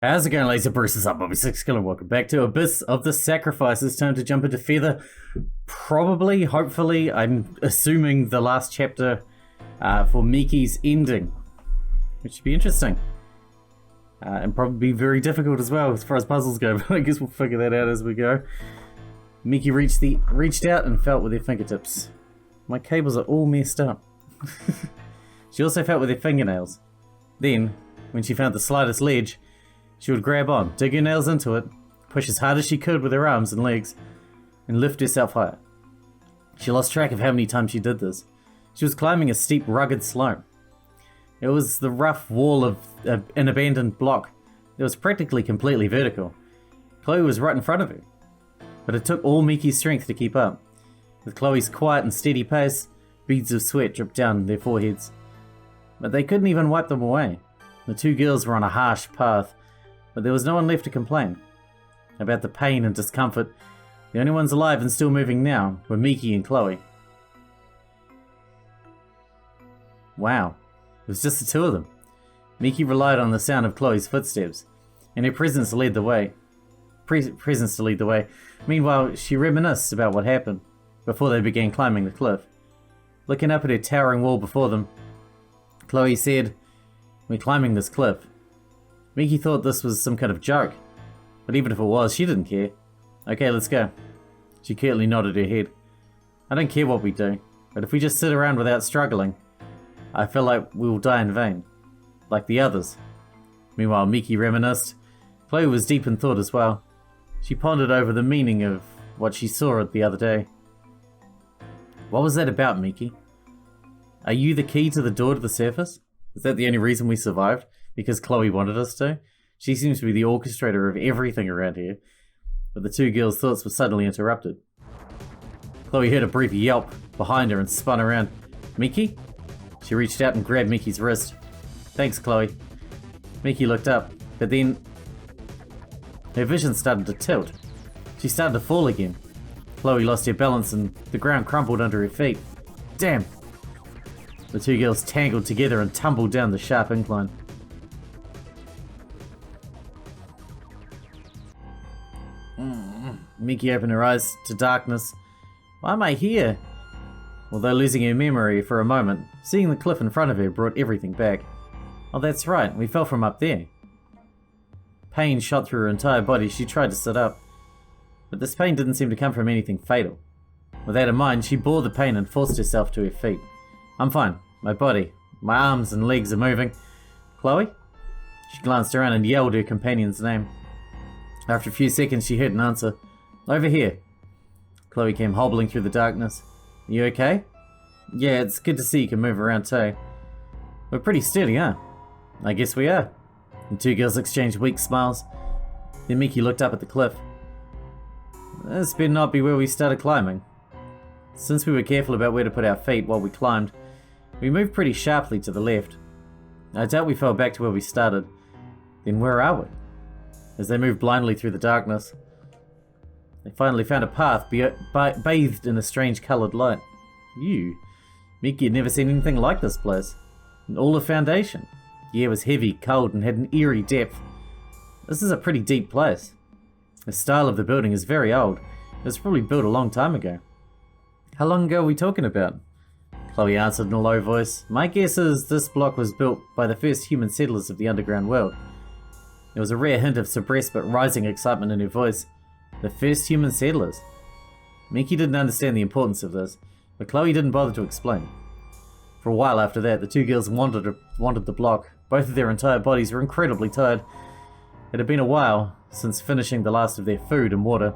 How's it going, laser Bruce? Up, Bobby Sixkilla. Welcome back to Abyss of the Sacrifice. It's time to jump into Feather. Probably, hopefully, I'm assuming the last chapter for Miki's ending, which should be interesting. And probably very difficult as well as far as puzzles go, but I guess we'll figure that out as we go. Miki reached out and felt with her fingertips. My cables are all messed up. She also felt with her fingernails. Then, when she found the slightest ledge, she would grab on, dig her nails into it, push as hard as she could with her arms and legs, and lift herself higher. She lost track of how many times she did this. She was climbing a steep, rugged slope. It was the rough wall of an abandoned block that was practically completely vertical. Chloe was right in front of her, but it took all Miki's strength to keep up. With Chloe's quiet and steady pace, beads of sweat dripped down their foreheads. But they couldn't even wipe them away. The two girls were on a harsh path, but there was no one left to complain about the pain and discomfort. The only ones alive and still moving now were Miki and Chloe. Wow, it was just the two of them. Miki relied on the sound of Chloe's footsteps, and her presence to lead the way. Meanwhile, she reminisced about what happened before they began climbing the cliff. Looking up at her towering wall before them, Chloe said, "We're climbing this cliff." Miki thought this was some kind of joke, but even if it was, she didn't care. "Okay, let's go." She curtly nodded her head. "I don't care what we do, but if we just sit around without struggling, I feel like we will die in vain, like the others." Meanwhile, Miki reminisced. Chloe was deep in thought as well. She pondered over the meaning of what she saw the other day. What was that about, Miki? Are you the key to the door to the surface? Is that the only reason we survived? Because Chloe wanted us to? She seems to be the orchestrator of everything around here. But the two girls' thoughts were suddenly interrupted. Chloe heard a brief yelp behind her and spun around. "Miki?" She reached out and grabbed Miki's wrist. "Thanks, Chloe." Miki looked up, but then her vision started to tilt. She started to fall again. Chloe lost her balance and the ground crumpled under her feet. Damn! The two girls tangled together and tumbled down the sharp incline. Miki opened her eyes to darkness. "Why am I here?" Although losing her memory for a moment, seeing the cliff in front of her brought everything back. "Oh, that's right, we fell from up there." Pain shot through her entire body. She tried to sit up, but this pain didn't seem to come from anything fatal. With that in mind, she bore the pain and forced herself to her feet. "I'm fine. My body, my arms and legs are moving." "Chloe?" She glanced around and yelled her companion's name. After a few seconds, she heard an answer. "Over here." Chloe came hobbling through the darkness. "You okay?" "Yeah, it's good to see you can move around too." "We're pretty sturdy, huh?" "I guess we are." The two girls exchanged weak smiles. Then Miki looked up at the cliff. "This better not be where we started climbing." Since we were careful about where to put our feet while we climbed, we moved pretty sharply to the left. I doubt we fell back to where we started. Then where are we? As they moved blindly through the darkness, they finally found a path bathed in a strange coloured light. Miki had never seen anything like this place. And all the foundation. The air was heavy, cold, and had an eerie depth. This is a pretty deep place. The style of the building is very old. It was probably built a long time ago. "How long ago are we talking about?" Chloe answered in a low voice. "My guess is this block was built by the first human settlers of the underground world." There was a rare hint of suppressed but rising excitement in her voice. The first human settlers. Miki didn't understand the importance of this, but Chloe didn't bother to explain. For a while after that, the two girls wandered the block. Both of their entire bodies were incredibly tired. It had been a while since finishing the last of their food and water.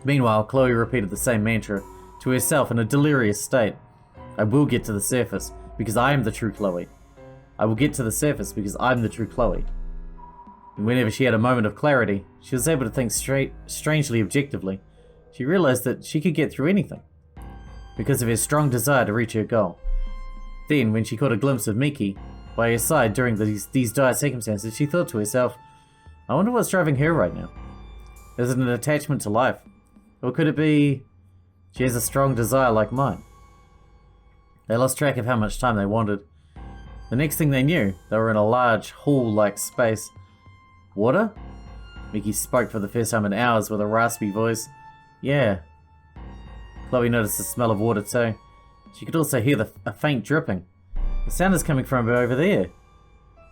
Meanwhile, Chloe repeated the same mantra to herself in a delirious state. "I will get to the surface, because I am the true Chloe. I will get to the surface, because I'm the true Chloe." And whenever she had a moment of clarity, she was able to think strangely objectively. She realized that she could get through anything, because of her strong desire to reach her goal. Then, when she caught a glimpse of Miki by her side during these dire circumstances, she thought to herself, "I wonder what's driving her right now. Is it an attachment to life? Or could it be she has a strong desire like mine?" They lost track of how much time they wandered. The next thing they knew, they were in a large hall-like space. Water? Miki spoke for the first time in hours with a raspy voice. Yeah. Chloe noticed the smell of water too. She could also hear a faint dripping. The sound is coming from over there.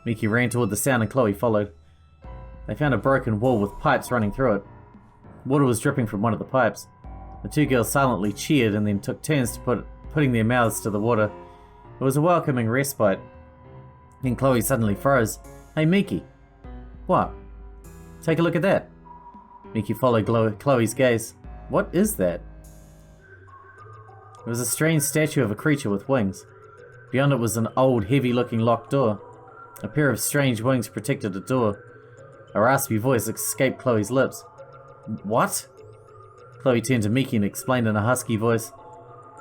Miki ran toward the sound and Chloe followed. They found a broken wall with pipes running through it. Water was dripping from one of the pipes. The two girls silently cheered and then took turns to putting their mouths to the water. It was a welcoming respite. Then Chloe suddenly froze. Hey Miki. What? Take a look at that. Miki followed Chloe's gaze. What is that? It was a strange statue of a creature with wings. Beyond it was an old, heavy-looking locked door. A pair of strange wings protected the door. A raspy voice escaped Chloe's lips. What? Chloe turned to Miki and explained in a husky voice.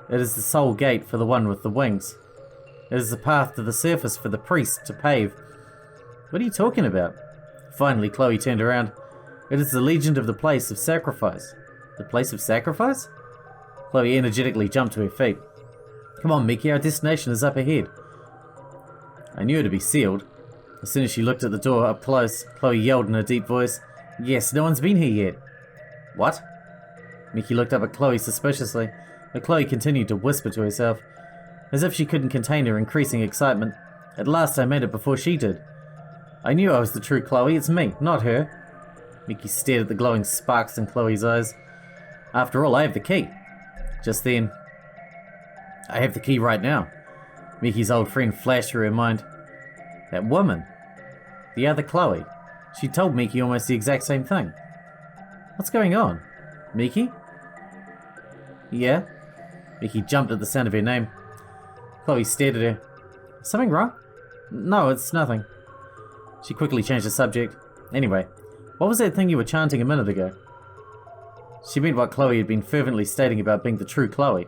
It is the soul gate for the one with the wings. It is the path to the surface for the priest to pave. What are you talking about? Finally, Chloe turned around. It is the legend of the place of sacrifice. The place of sacrifice? Chloe energetically jumped to her feet. Come on, Miki, our destination is up ahead. I knew it to be sealed. As soon as she looked at the door up close, Chloe yelled in a deep voice, Yes, no one's been here yet. What? Miki looked up at Chloe suspiciously, but Chloe continued to whisper to herself, as if she couldn't contain her increasing excitement. At last I made it before she did. I knew I was the true Chloe, it's me, not her. Miki stared at the glowing sparks in Chloe's eyes. After all, I have the key. Just then, I have the key right now. Miki's old friend flashed through her mind. That woman. The other Chloe. She told Miki almost the exact same thing. What's going on? Miki? Yeah? Miki jumped at the sound of her name. Chloe stared at her. Something wrong? No, it's nothing. She quickly changed the subject. Anyway, what was that thing you were chanting a minute ago? She meant what Chloe had been fervently stating about being the true Chloe.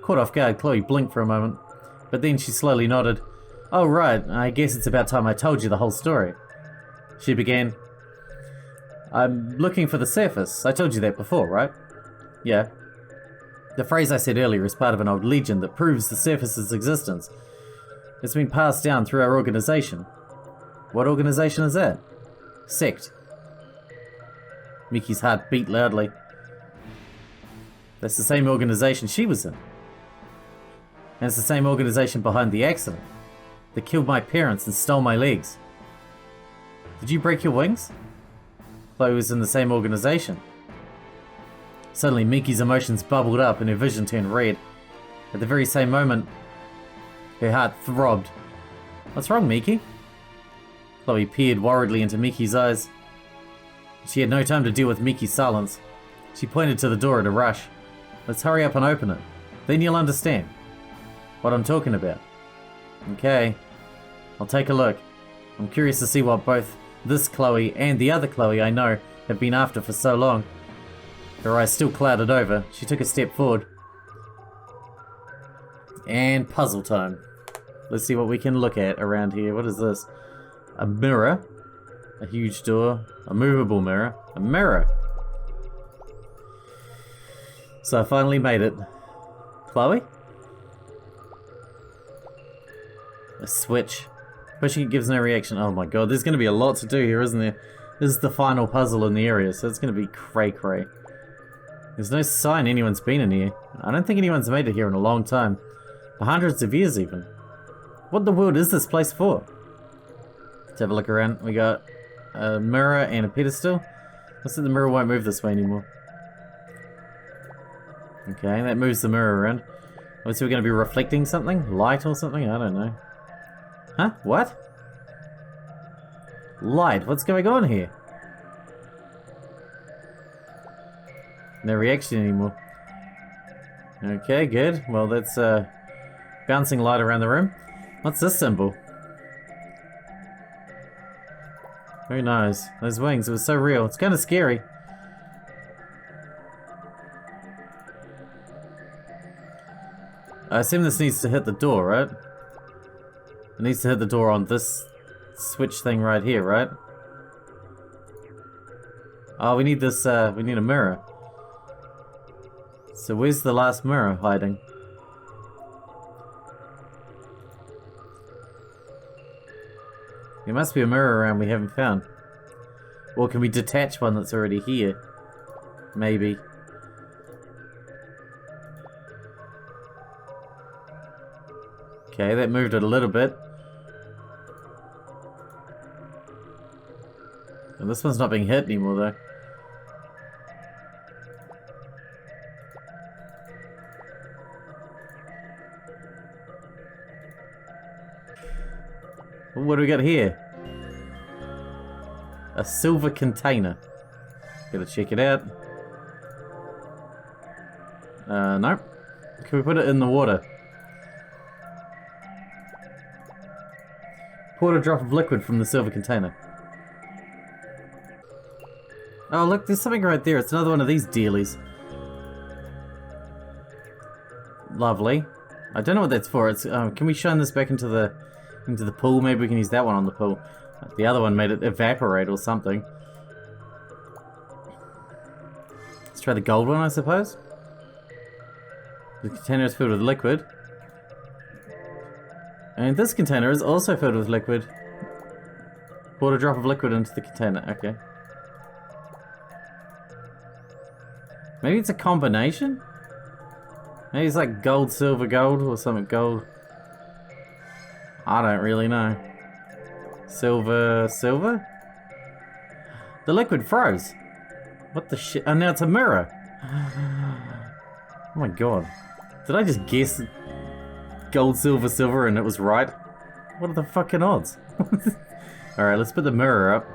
Caught off guard, Chloe blinked for a moment, but then she slowly nodded. Oh right, I guess it's about time I told you the whole story. She began. I'm looking for the surface. I told you that before, right? Yeah. The phrase I said earlier is part of an old legend that proves the surface's existence. It's been passed down through our organization. What organization is that? Sect. Miki's heart beat loudly. That's the same organization she was in. And it's the same organization behind the accident that killed my parents and stole my legs. Did you break your wings? Chloe was in the same organization. Suddenly, Miki's emotions bubbled up and her vision turned red. At the very same moment, her heart throbbed. What's wrong, Miki? Chloe peered worriedly into Miki's eyes. She had no time to deal with Miki's silence. She pointed to the door in a rush. Let's hurry up and open it. Then you'll understand what I'm talking about. Okay, I'll take a look. I'm curious to see what both this Chloe and the other Chloe I know have been after for so long. Her eyes still clouded over. She took a step forward. And puzzle time. Let's see what we can look at around here. What is this? A mirror. A huge door. A movable mirror. A mirror. So I finally made it. Chloe? A switch. Pushing it gives no reaction. Oh my god, there's going to be a lot to do here, isn't there? This is the final puzzle in the area, so it's going to be cray-cray. There's no sign anyone's been in here. I don't think anyone's made it here in a long time. For hundreds of years even. What the world is this place for? Let's have a look around. We got a mirror and a pedestal. Looks like the mirror won't move this way anymore. Okay, that moves the mirror around. So we're going to be reflecting something? Light or something? I don't know. Huh? What? Light? What's going on here? No reaction anymore. Okay, good. Well, that's bouncing light around the room. What's this symbol? Who knows? Those wings, it was so real. It's kind of scary. I assume this needs to hit the door, right? It needs to hit the door on this switch thing right here, right? Oh, we need this, we need a mirror. So where's the last mirror hiding? There must be a mirror around we haven't found. Or can we detach one that's already here? Maybe. Okay, that moved it a little bit. And this one's not being hit anymore though. What do we got here? A silver container. Gotta check it out. No. Can we put it in the water? Pour a drop of liquid from the silver container. Oh look, there's something right there. It's another one of these dealies. Lovely. I don't know what that's for. It's can we shine this back into the pool? Maybe we can use that one on the pool. The other one made it evaporate or something. Let's try the gold one, I suppose. The container is filled with liquid. And this container is also filled with liquid. Pour a drop of liquid into the container. Okay. Maybe it's a combination? Maybe it's like gold, silver, gold, or something gold. I don't really know. Silver, silver? The liquid froze. What the shit? Oh, now it's a mirror. Oh my god. Did I just guess gold, silver, silver and it was right? What are the fucking odds? Alright, let's put the mirror up.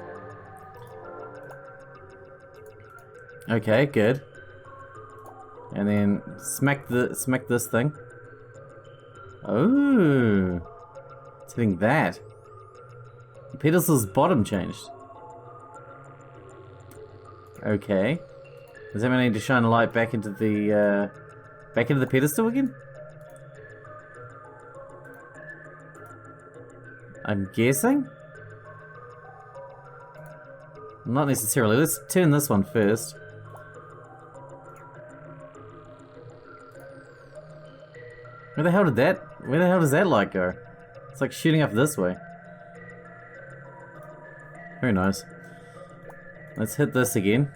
Okay, good. And then smack this thing. Oh, it's hitting that. The pedestal's bottom changed. Okay. Does that mean I need to shine a light back into the pedestal again? I'm guessing? Not necessarily. Let's turn this one first. Where the hell does that light go? It's like shooting up this way. Who knows? Let's hit this again.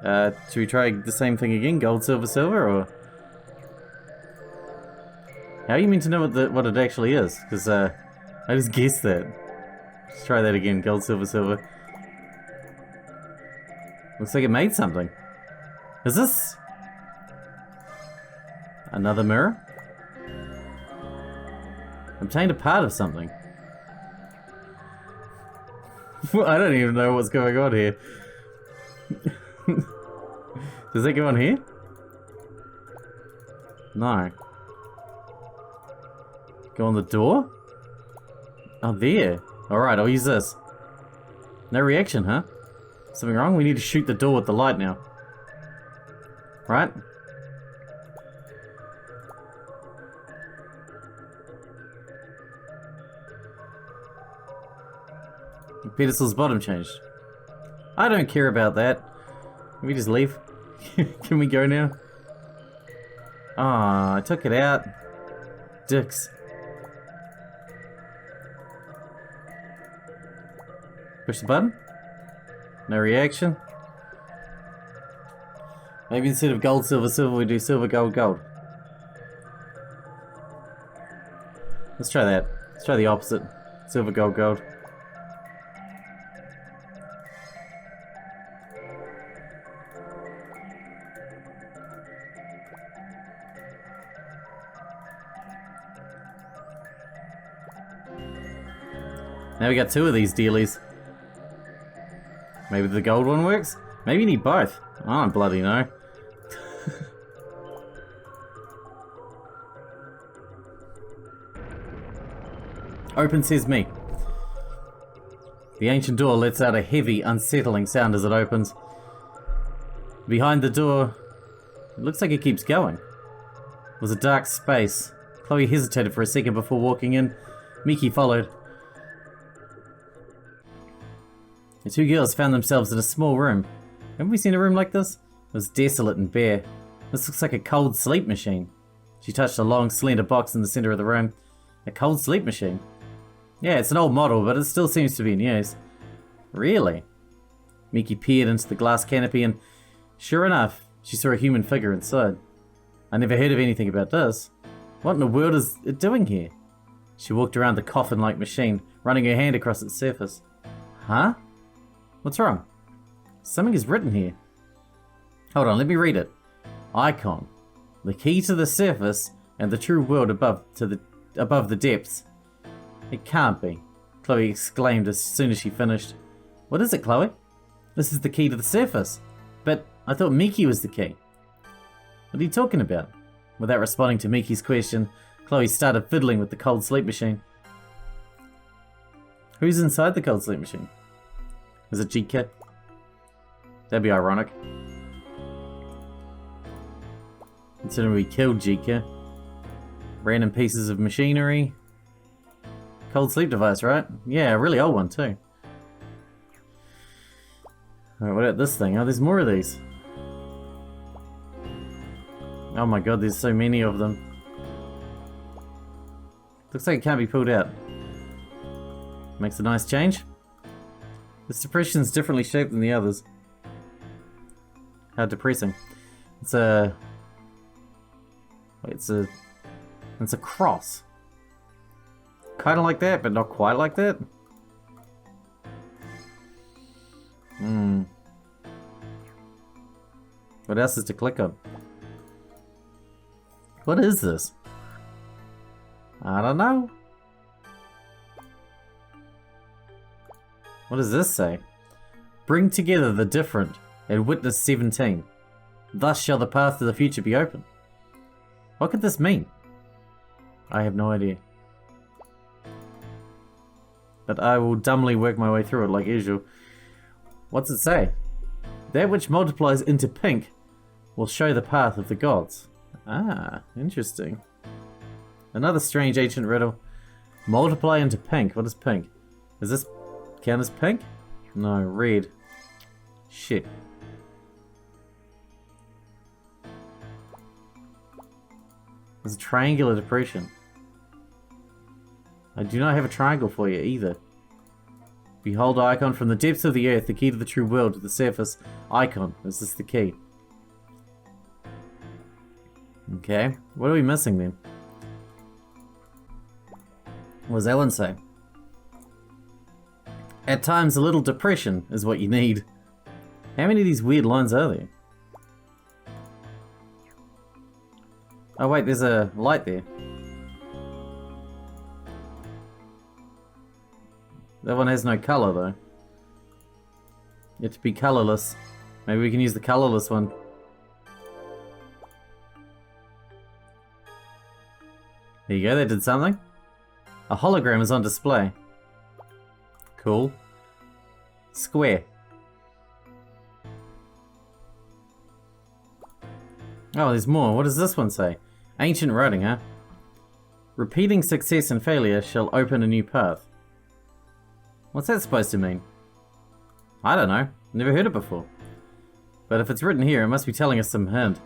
Should we try the same thing again? Gold, silver, silver, or? How do you mean to know what it actually is? Because I just guessed that. Let's try that again. Gold, silver, silver. Looks like it made something. Is this another mirror? Obtained a part of something. I don't even know what's going on here. Does that go on here? No. Go on the door? Oh, there. Alright, I'll use this. No reaction, huh? Something wrong? We need to shoot the door with the light now. Right? The pedestal's bottom changed. I don't care about that. Can we just leave? Can we go now? Ah, I took it out. Dicks. Push the button. No reaction. Maybe instead of gold, silver, silver, we do silver, gold, gold. Let's try that. Let's try the opposite. Silver, gold, gold. Now we got two of these dealies. Maybe the gold one works? Maybe you need both. I don't bloody know. Open sesame. The ancient door lets out a heavy, unsettling sound as it opens. Behind the door, it looks like it keeps going. It was a dark space. Chloe hesitated for a second before walking in. Miki followed. The two girls found themselves in a small room. Haven't we seen a room like this? It was desolate and bare. This looks like a cold sleep machine. She touched a long, slender box in the center of the room. A cold sleep machine. Yeah, it's an old model, but it still seems to be in use. Really? Miki peered into the glass canopy and, sure enough, she saw a human figure inside. I never heard of anything about this. What in the world is it doing here? She walked around the coffin-like machine, running her hand across its surface. Huh? What's wrong? Something is written here. Hold on, let me read it. Icon. The key to the surface and the true world above the depths. It can't be, Chloe exclaimed as soon as she finished. What is it, Chloe? This is the key to the surface. But I thought Miki was the key. What are you talking about? Without responding to Miki's question, Chloe started fiddling with the cold sleep machine. Who's inside the cold sleep machine? Is it GK? That'd be ironic. Considering we killed GK. Random pieces of machinery. Cold sleep device, right? Yeah, a really old one too. Alright, what about this thing? Oh, there's more of these. Oh my god, there's so many of them. Looks like it can't be pulled out. Makes a nice change. This depression's differently shaped than the others. How depressing. It's a... Wait, it's a cross. Kind of like that, but not quite like that. What else is to click on? What is this? I don't know. What does this say? Bring together the different and witness 17. Thus shall the path to the future be open. What could this mean? I have no idea. But I will dumbly work my way through it like usual. What's it say? That which multiplies into pink will show the path of the gods. Ah, interesting. Another strange ancient riddle. Multiply into pink. What is pink? Does this count as pink? No, red. Shit. There's a triangular depression. I do not have a triangle for you either. Behold icon from the depths of the earth, the key to the true world, to the surface. Icon. Is this the key? Okay. What are we missing then? What does that one say? At times a little depression is what you need. How many of these weird lines are there? Oh wait, there's a light there. That one has no colour though. You have to be colourless. Maybe we can use the colourless one. There you go, that did something. A hologram is on display. Cool. Square. Oh, there's more. What does this one say? Ancient writing, huh? Repeating success and failure shall open a new path. What's that supposed to mean? I don't know. Never heard it before. But if it's written here, it must be telling us some hint.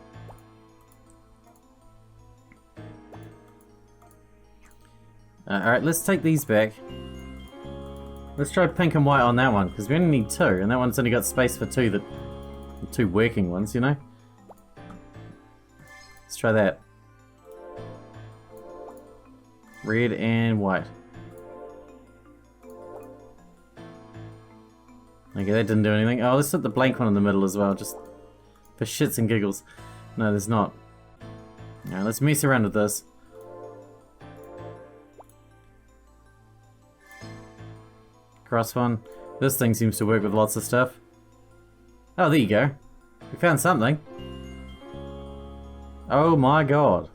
Alright, let's take these back. Let's try pink and white on that one, because we only need two, and that one's only got space for two working ones, you know? Let's try that. Red and white. Okay, that didn't do anything. Oh, let's put the blank one in the middle as well, just for shits and giggles. No, there's not. Alright, let's mess around with this. Cross one. This thing seems to work with lots of stuff. Oh, there you go. We found something. Oh my god.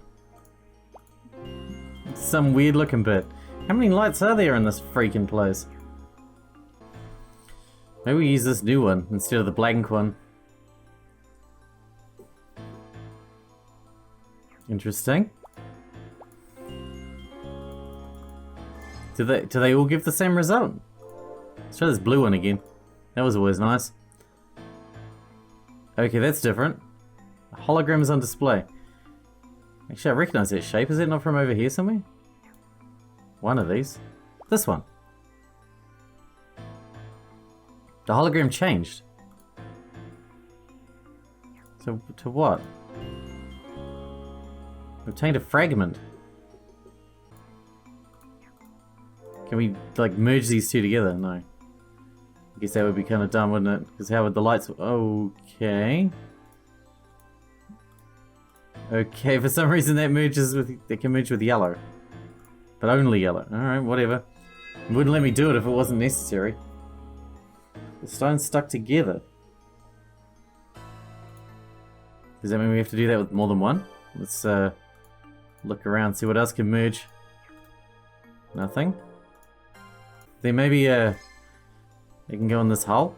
It's some weird looking bit. How many lights are there in this freaking place? Maybe we use this new one instead of the blank one. Interesting. Do they all give the same result? Let's try this blue one again. That was always nice. Okay, that's different. A hologram is on display. Actually, I recognize that shape. Is it not from over here somewhere? One of these. This one. The hologram changed. To what? Obtained a fragment. Can we, like, merge these two together? No. I guess that would be kind of dumb, wouldn't it? Because how would the lights... Okay. Okay, for some reason that merges with... They can merge with yellow. But only yellow. Alright, whatever. It wouldn't let me do it if it wasn't necessary. The stone's stuck together. Does that mean we have to do that with more than one? Let's look around, see what else can merge. Nothing. Then maybe they can go in this hole.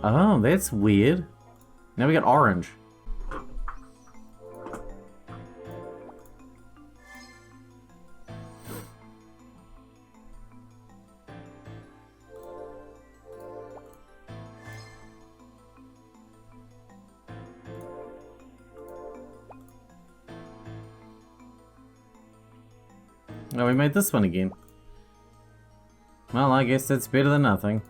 Oh, that's weird. Now we got orange. Oh, we made this one again. Well, I guess that's better than nothing.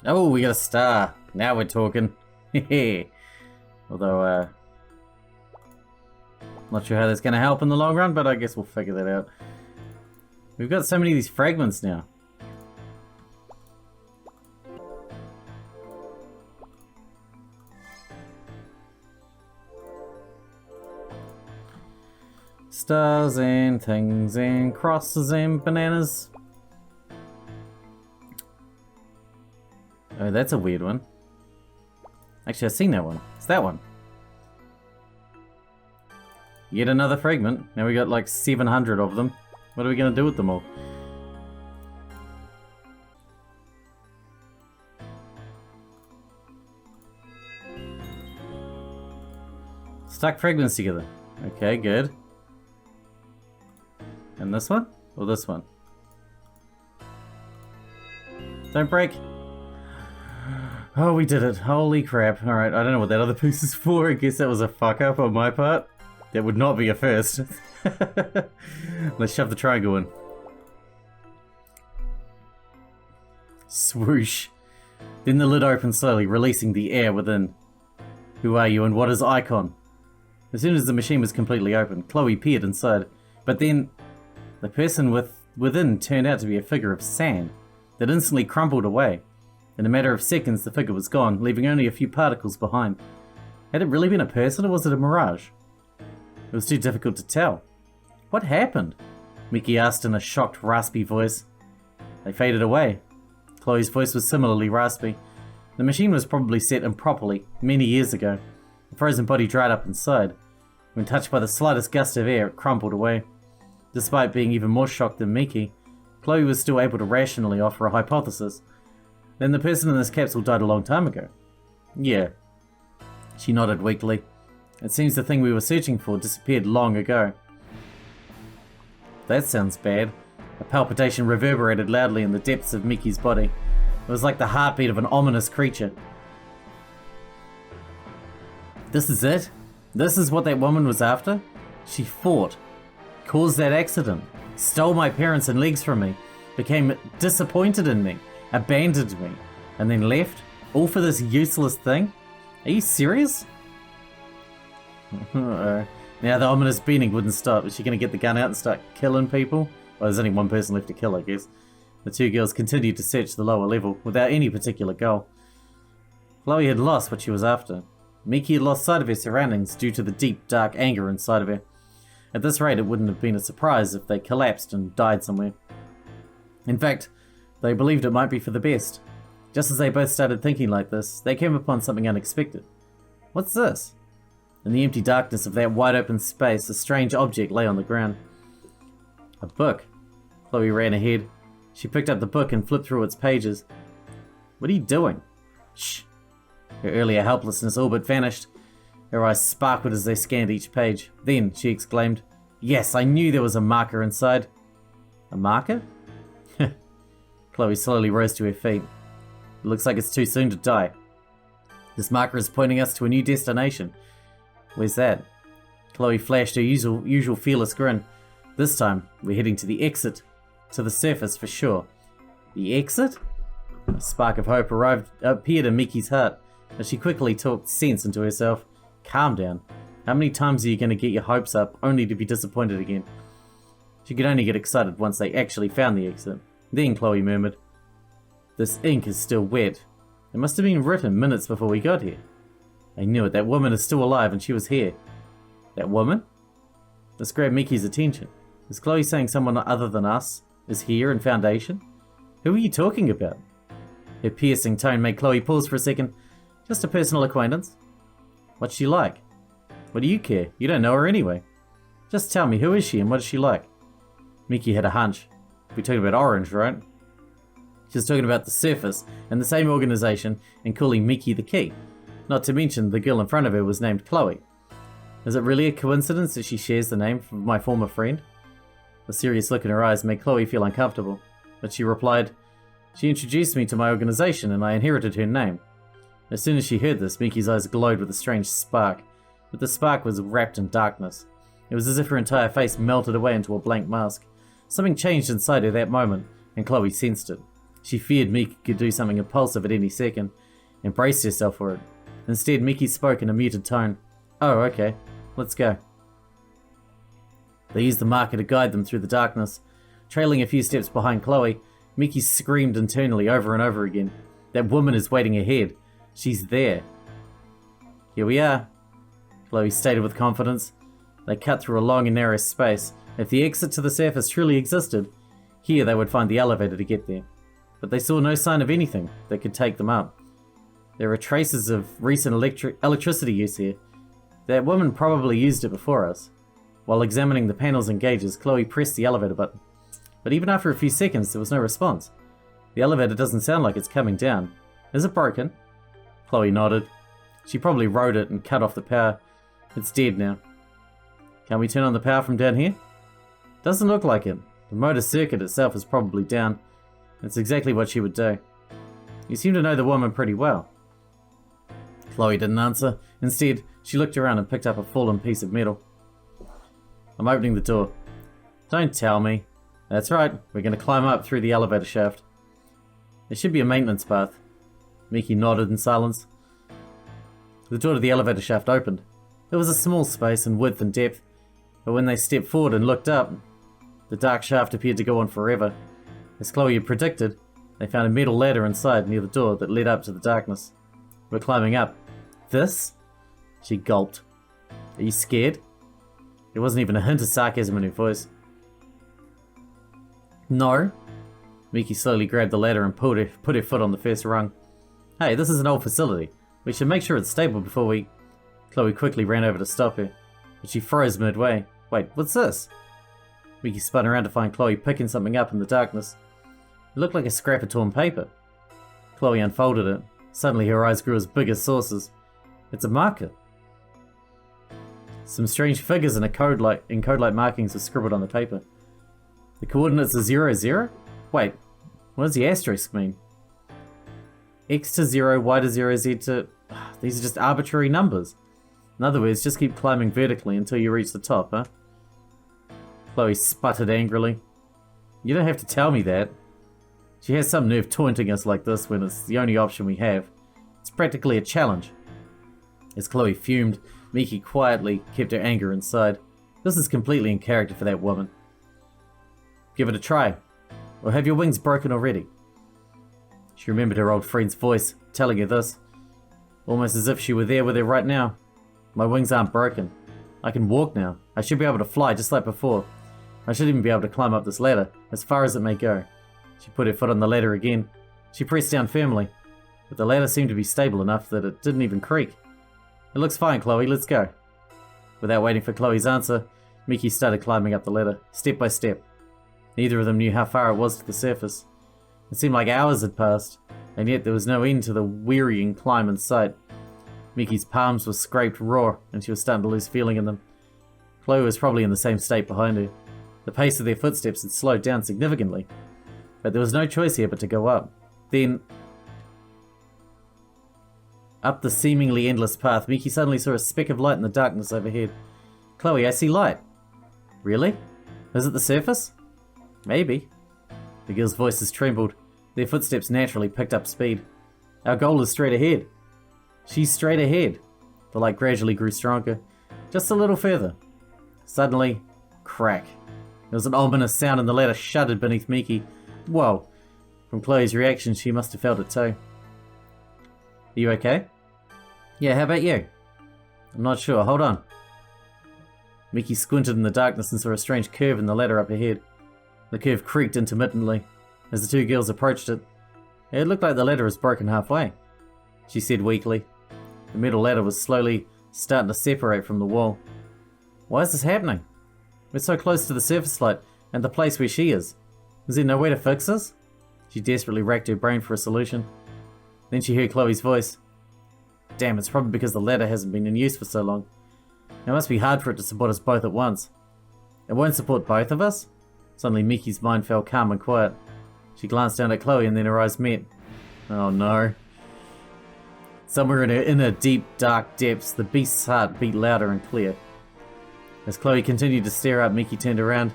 Oh, we got a star. Now we're talking. Although, not sure how that's going to help in the long run, but I guess we'll figure that out. We've got so many of these fragments now. Stars and things and crosses and bananas. Oh, that's a weird one. Actually, I've seen that one. It's that one. Yet another fragment. Now we got like 700 of them. What are we going to do with them all? Stuck fragments together. Okay, good. And this one? Or this one? Don't break. Oh, we did it. Holy crap. Alright, I don't know what that other piece is for. I guess that was a fuck up on my part. That would not be a first. Let's shove the triangle in. Swoosh. Then the lid opened slowly, releasing the air within. Who are you and what is Icon? As soon as the machine was completely open, Chloe peered inside. But then, the person within turned out to be a figure of sand that instantly crumpled away. In a matter of seconds, the figure was gone, leaving only a few particles behind. Had it really been a person, or was it a mirage? It was too difficult to tell. What happened? Miki asked in a shocked, raspy voice. They faded away. Chloe's voice was similarly raspy. The machine was probably set improperly, many years ago. The frozen body dried up inside. When touched by the slightest gust of air, it crumpled away. Despite being even more shocked than Miki, Chloe was still able to rationally offer a hypothesis. Then the person in this capsule died a long time ago. Yeah. She nodded weakly. It seems the thing we were searching for disappeared long ago. That sounds bad. A palpitation reverberated loudly in the depths of Miki's body. It was like the heartbeat of an ominous creature. This is it? This is what that woman was after? She fought. Caused that accident. Stole my parents and legs from me. Became disappointed in me. Abandoned me, and then left, all for this useless thing? Are you serious? Now the ominous beating wouldn't stop. Is she going to get the gun out and start killing people? Well, there's only one person left to kill, I guess. The two girls continued to search the lower level, without any particular goal. Chloe had lost what she was after. Miki had lost sight of her surroundings due to the deep, dark anger inside of her. At this rate, it wouldn't have been a surprise if they collapsed and died somewhere. In fact, they believed it might be for the best. Just as they both started thinking like this, they came upon something unexpected. What's this? In the empty darkness of that wide open space, a strange object lay on the ground. A book. Chloe ran ahead. She picked up the book and flipped through its pages. What are you doing? Shh. Her earlier helplessness all but vanished. Her eyes sparkled as they scanned each page. Then she exclaimed, "Yes, I knew there was a marker inside." A marker? Chloe slowly rose to her feet. It looks like it's too soon to die. This marker is pointing us to a new destination. Where's that? Chloe flashed her usual fearless grin. This time, we're heading to the exit. To the surface for sure. The exit? A spark of hope appeared in Miki's heart, but she quickly talked sense into herself. Calm down. How many times are you going to get your hopes up only to be disappointed again? She could only get excited once they actually found the exit. Then Chloe murmured, "This ink is still wet. It must have been written minutes before we got here. I knew it. That woman is still alive and she was here." That woman? This grabbed Miki's attention. Is Chloe saying someone other than us is here in Foundation? Who are you talking about? Her piercing tone made Chloe pause for a second. Just a personal acquaintance. What's she like? What do you care? You don't know her anyway. Just tell me, who is she and what is she like? Miki had a hunch. We talked about Orange, right? She was talking about the surface and the same organization and calling Miki the key. Not to mention the girl in front of her was named Chloe. Is it really a coincidence that she shares the name of my former friend? The serious look in her eyes made Chloe feel uncomfortable, but she replied, "She introduced me to my organization and I inherited her name." As soon as she heard this, Miki's eyes glowed with a strange spark, but the spark was wrapped in darkness. It was as if her entire face melted away into a blank mask. Something changed inside her that moment, and Chloe sensed it. She feared Miki could do something impulsive at any second, and braced herself for it. Instead, Miki spoke in a muted tone. "Oh, okay. Let's go." They used the marker to guide them through the darkness. Trailing a few steps behind Chloe, Miki screamed internally over and over again. "That woman is waiting ahead. She's there." "Here we are," Chloe stated with confidence. They cut through a long and narrow space. If the exit to the surface truly existed, here they would find the elevator to get there. But they saw no sign of anything that could take them up. There are traces of recent electricity use here. That woman probably used it before us. While examining the panels and gauges, Chloe pressed the elevator button. But even after a few seconds, there was no response. The elevator doesn't sound like it's coming down. Is it broken? Chloe nodded. She probably rode it and cut off the power. It's dead now. Can we turn on the power from down here? Doesn't look like it. The motor circuit itself is probably down. It's exactly what she would do. You seem to know the woman pretty well. Chloe didn't answer. Instead, she looked around and picked up a fallen piece of metal. I'm opening the door. Don't tell me. That's right, we're going to climb up through the elevator shaft. There should be a maintenance path. Miki nodded in silence. The door to the elevator shaft opened. It was a small space in width and depth, but when they stepped forward and looked up, the dark shaft appeared to go on forever. As Chloe had predicted, they found a metal ladder inside near the door that led up to the darkness. We're climbing up. This? She gulped. Are you scared? There wasn't even a hint of sarcasm in her voice. No. Miki slowly grabbed the ladder and put her foot on the first rung. Hey, this is an old facility. We should make sure it's stable before we... Chloe quickly ran over to stop her, but she froze midway. Wait, what's this? Miki spun around to find Chloe picking something up in the darkness. It looked like a scrap of torn paper. Chloe unfolded it. Suddenly her eyes grew as big as saucers. It's a marker. Some strange figures and code-like markings are scribbled on the paper. The coordinates are 0, 0? Wait, what does the asterisk mean? X to 0, Y to 0, Z to... These are just arbitrary numbers. In other words, just keep climbing vertically until you reach the top, huh? Chloe sputtered angrily. You don't have to tell me that. She has some nerve taunting us like this when it's the only option we have. It's practically a challenge. As Chloe fumed, Miki quietly kept her anger inside. This is completely in character for that woman. Give it a try. Or have your wings broken already? She remembered her old friend's voice, telling her this. Almost as if she were there with her right now. My wings aren't broken. I can walk now. I should be able to fly just like before. I should even be able to climb up this ladder, as far as it may go. She put her foot on the ladder again. She pressed down firmly, but the ladder seemed to be stable enough that it didn't even creak. It looks fine, Chloe, let's go. Without waiting for Chloe's answer, Miki started climbing up the ladder, step by step. Neither of them knew how far it was to the surface. It seemed like hours had passed, and yet there was no end to the wearying climb in sight. Miki's palms were scraped raw, and she was starting to lose feeling in them. Chloe was probably in the same state behind her. The pace of their footsteps had slowed down significantly, but there was no choice here but to go up. Then, up the seemingly endless path, Miki suddenly saw a speck of light in the darkness overhead. Chloe, I see light. Really? Is it the surface? Maybe. The girls' voices trembled. Their footsteps naturally picked up speed. Our goal is straight ahead. She's straight ahead. The light gradually grew stronger. Just a little further. Suddenly, crack. There was an ominous sound and the ladder shuddered beneath Miki. Whoa. From Chloe's reaction, she must have felt it too. Are you okay? Yeah, how about you? I'm not sure. Hold on. Miki squinted in the darkness and saw a strange curve in the ladder up ahead. The curve creaked intermittently as the two girls approached it. It looked like the ladder was broken halfway, she said weakly. The metal ladder was slowly starting to separate from the wall. Why is this happening? We're so close to the surface light and the place where she is. Is there no way to fix this? She desperately racked her brain for a solution. Then she heard Chloe's voice. Damn, it's probably because the ladder hasn't been in use for so long. It must be hard for it to support us both at once. It won't support both of us? Suddenly Miki's mind fell calm and quiet. She glanced down at Chloe and then her eyes met. Oh no. Somewhere in her inner deep dark depths, the beast's heart beat louder and clear. As Chloe continued to stare up, Miki turned around.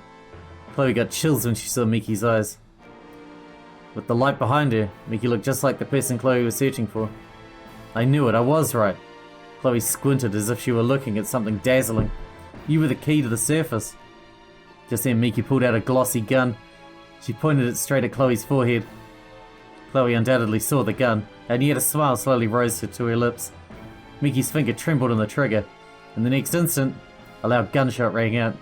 Chloe got chills when she saw Miki's eyes. With the light behind her, Miki looked just like the person Chloe was searching for. I knew it, I was right. Chloe squinted as if she were looking at something dazzling. You were the key to the surface. Just then Miki pulled out a glossy gun. She pointed it straight at Chloe's forehead. Chloe undoubtedly saw the gun, and yet a smile slowly rose to her lips. Miki's finger trembled on the trigger, and the next instant, a loud gunshot rang out.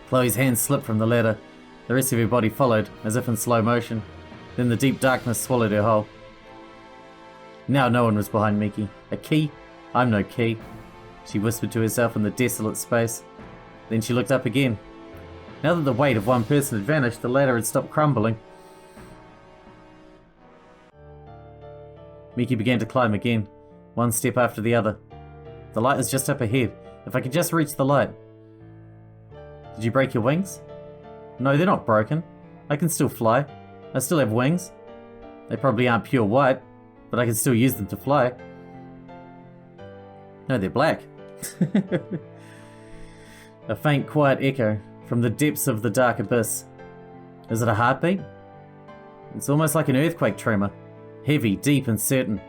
Chloe's hand slipped from the ladder. The rest of her body followed, as if in slow motion. Then the deep darkness swallowed her whole. Now no one was behind Miki. A key? I'm no key, she whispered to herself in the desolate space. Then she looked up again. Now that the weight of one person had vanished, the ladder had stopped crumbling. Miki began to climb again, one step after the other. The light is just up ahead. If I could just reach the light. Did you break your wings? No, they're not broken. I can still fly. I still have wings. They probably aren't pure white, but I can still use them to fly. No, they're black. A faint, quiet echo from the depths of the dark abyss. Is it a heartbeat? It's almost like an earthquake tremor. Heavy, deep and certain.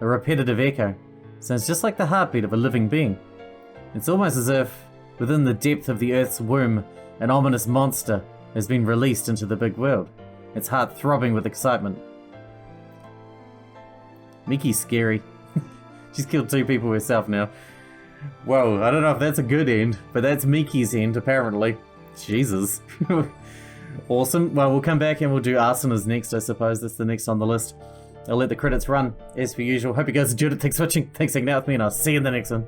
A repetitive echo. Sounds just like the heartbeat of a living being. It's almost as if, within the depth of the Earth's womb, an ominous monster has been released into the big world, its heart throbbing with excitement. Miki's scary. She's killed 2 people herself now. Whoa, I don't know if that's a good end, but that's Miki's end, apparently. Jesus. Awesome. Well, we'll come back and we'll do Arsena's next, I suppose. That's the next on the list. I'll let the credits run, as per usual. Hope you guys enjoyed it. Thanks for watching. Thanks for hanging out with me, and I'll see you in the next one.